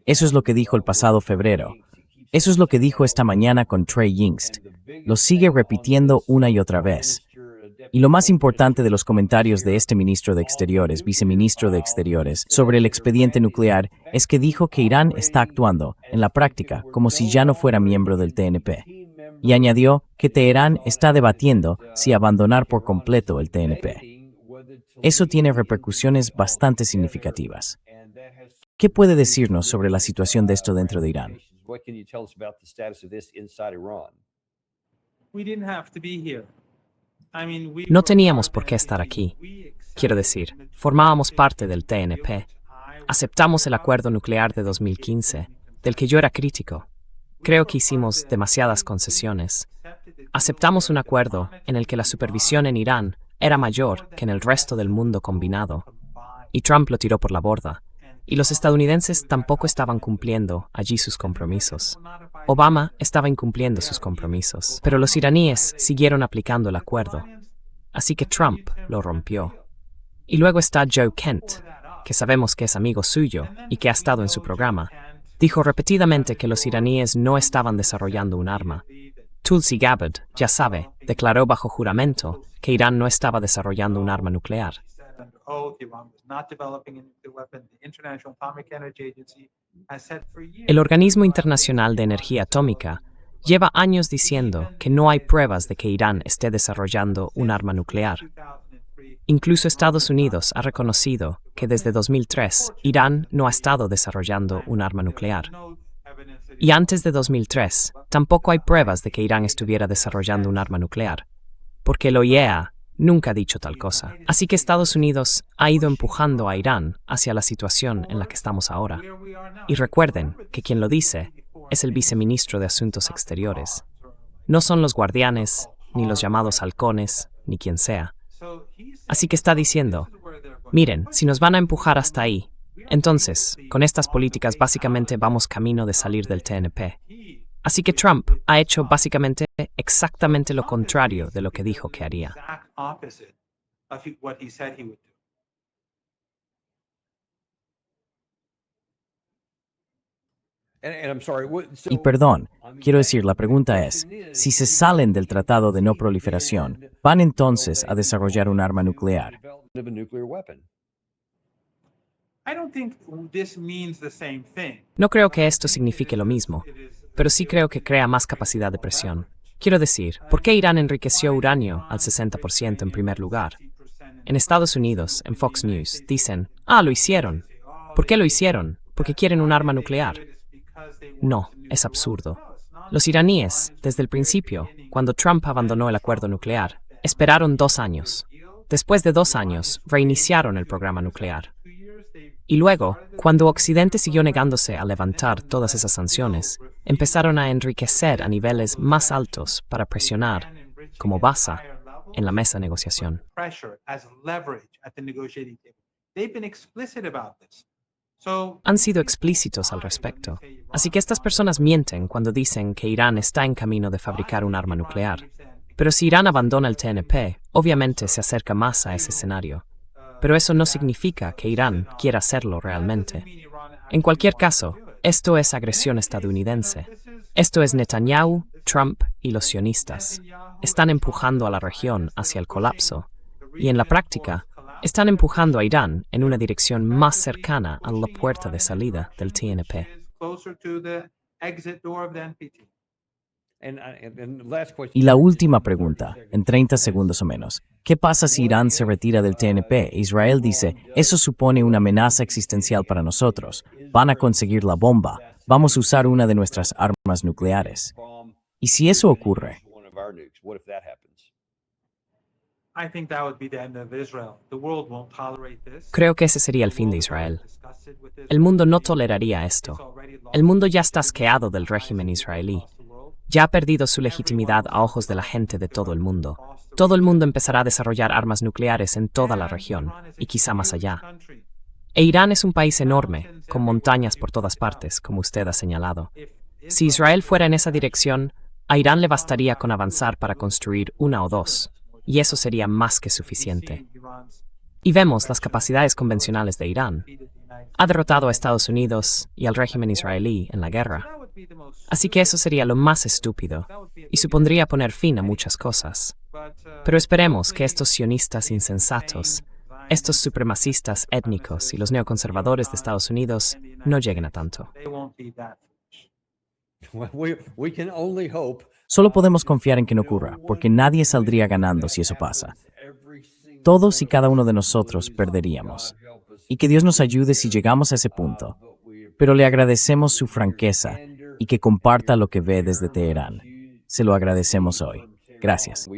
Eso es lo que dijo el pasado febrero. Eso es lo que dijo esta mañana con Trey Yingst. Lo sigue repitiendo una y otra vez. Y lo más importante de los comentarios de este ministro de Exteriores, viceministro de Exteriores, sobre el expediente nuclear es que dijo que Irán está actuando, en la práctica, como si ya no fuera miembro del TNP. Y añadió que Teherán está debatiendo si abandonar por completo el TNP. Eso tiene repercusiones bastante significativas. ¿Qué puede decirnos sobre la situación de esto dentro de Irán? No teníamos por qué estar aquí. Quiero decir, formábamos parte del TNP. Aceptamos el acuerdo nuclear de 2015, del que yo era crítico. Creo que hicimos demasiadas concesiones. Aceptamos un acuerdo en el que la supervisión en Irán era mayor que en el resto del mundo combinado. Y Trump lo tiró por la borda. Y los estadounidenses tampoco estaban cumpliendo allí sus compromisos. Obama estaba incumpliendo sus compromisos, pero los iraníes siguieron aplicando el acuerdo. Así que Trump lo rompió. Y luego está Joe Kent, que sabemos que es amigo suyo y que ha estado en su programa. Dijo repetidamente que los iraníes no estaban desarrollando un arma. Tulsi Gabbard, ya sabe, declaró bajo juramento que Irán no estaba desarrollando un arma nuclear. El Organismo Internacional de Energía Atómica lleva años diciendo que no hay pruebas de que Irán esté desarrollando un arma nuclear. Incluso Estados Unidos ha reconocido que desde 2003 Irán no ha estado desarrollando un arma nuclear. Y antes de 2003 tampoco hay pruebas de que Irán estuviera desarrollando un arma nuclear, porque el OIEA nunca ha dicho tal cosa. Así que Estados Unidos ha ido empujando a Irán hacia la situación en la que estamos ahora. Y recuerden que quien lo dice es el viceministro de Asuntos Exteriores. No son los guardianes, ni los llamados halcones, ni quien sea. Así que está diciendo, miren, si nos van a empujar hasta ahí, entonces, con estas políticas básicamente vamos camino de salir del TNP. Así que Trump ha hecho básicamente exactamente lo contrario de lo que dijo que haría. Y perdón, quiero decir, la pregunta es, si se salen del Tratado de No Proliferación, ¿van entonces a desarrollar un arma nuclear? No creo que esto signifique lo mismo, pero sí creo que crea más capacidad de presión. Quiero decir, ¿por qué Irán enriqueció uranio al 60% en primer lugar? En Estados Unidos, en Fox News, dicen, lo hicieron. ¿Por qué lo hicieron? ¿Porque quieren un arma nuclear? No, es absurdo. Los iraníes, desde el principio, cuando Trump abandonó el acuerdo nuclear, esperaron 2 años. Después de 2 años, reiniciaron el programa nuclear. Y luego, cuando Occidente siguió negándose a levantar todas esas sanciones, empezaron a enriquecer a niveles más altos para presionar, como base, en la mesa de negociación. Han sido explícitos al respecto. Así que estas personas mienten cuando dicen que Irán está en camino de fabricar un arma nuclear. Pero si Irán abandona el TNP, obviamente se acerca más a ese escenario. Pero eso no significa que Irán quiera hacerlo realmente. En cualquier caso, esto es agresión estadounidense. Esto es Netanyahu Trump y los sionistas están empujando a la región hacia el colapso y en la práctica están empujando a Irán en una dirección más cercana a la puerta de salida del TNP. Y la última pregunta, en 30 segundos o menos. ¿Qué pasa si Irán se retira del TNP? Israel dice, eso supone una amenaza existencial para nosotros. Van a conseguir la bomba. Vamos a usar una de nuestras armas nucleares. ¿Y si eso ocurre? Creo que ese sería el fin de Israel. El mundo no toleraría esto. El mundo ya está asqueado del régimen israelí. Ya ha perdido su legitimidad a ojos de la gente de todo el mundo. Todo el mundo empezará a desarrollar armas nucleares en toda la región, y quizá más allá. E Irán es un país enorme, con montañas por todas partes, como usted ha señalado. Si Israel fuera en esa dirección, a Irán le bastaría con avanzar para construir una o dos, y eso sería más que suficiente. Y vemos las capacidades convencionales de Irán. Ha derrotado a Estados Unidos y al régimen israelí en la guerra. Así que eso sería lo más estúpido, y supondría poner fin a muchas cosas. Pero esperemos que estos sionistas insensatos, estos supremacistas étnicos y los neoconservadores de Estados Unidos no lleguen a tanto. Solo podemos confiar en que no ocurra, porque nadie saldría ganando si eso pasa. Todos y cada uno de nosotros perderíamos. Y que Dios nos ayude si llegamos a ese punto. Pero le agradecemos su franqueza y que comparta lo que ve desde Teherán. Se lo agradecemos hoy. Gracias.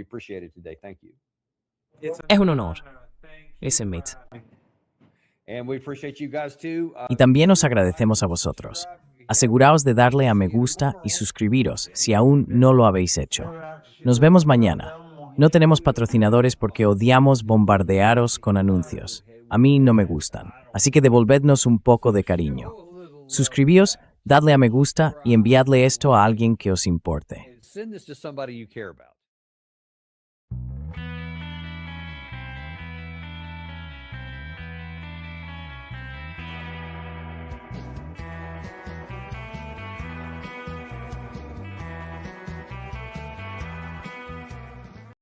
Es un honor. Mit. Y también os agradecemos a vosotros. Aseguraos de darle a me gusta y suscribiros si aún no lo habéis hecho. Nos vemos mañana. No tenemos patrocinadores porque odiamos bombardearos con anuncios. A mí no me gustan, así que devolvednos un poco de cariño. Suscribíos, dadle a me gusta y enviadle esto a alguien que os importe. Send this to somebody you care about.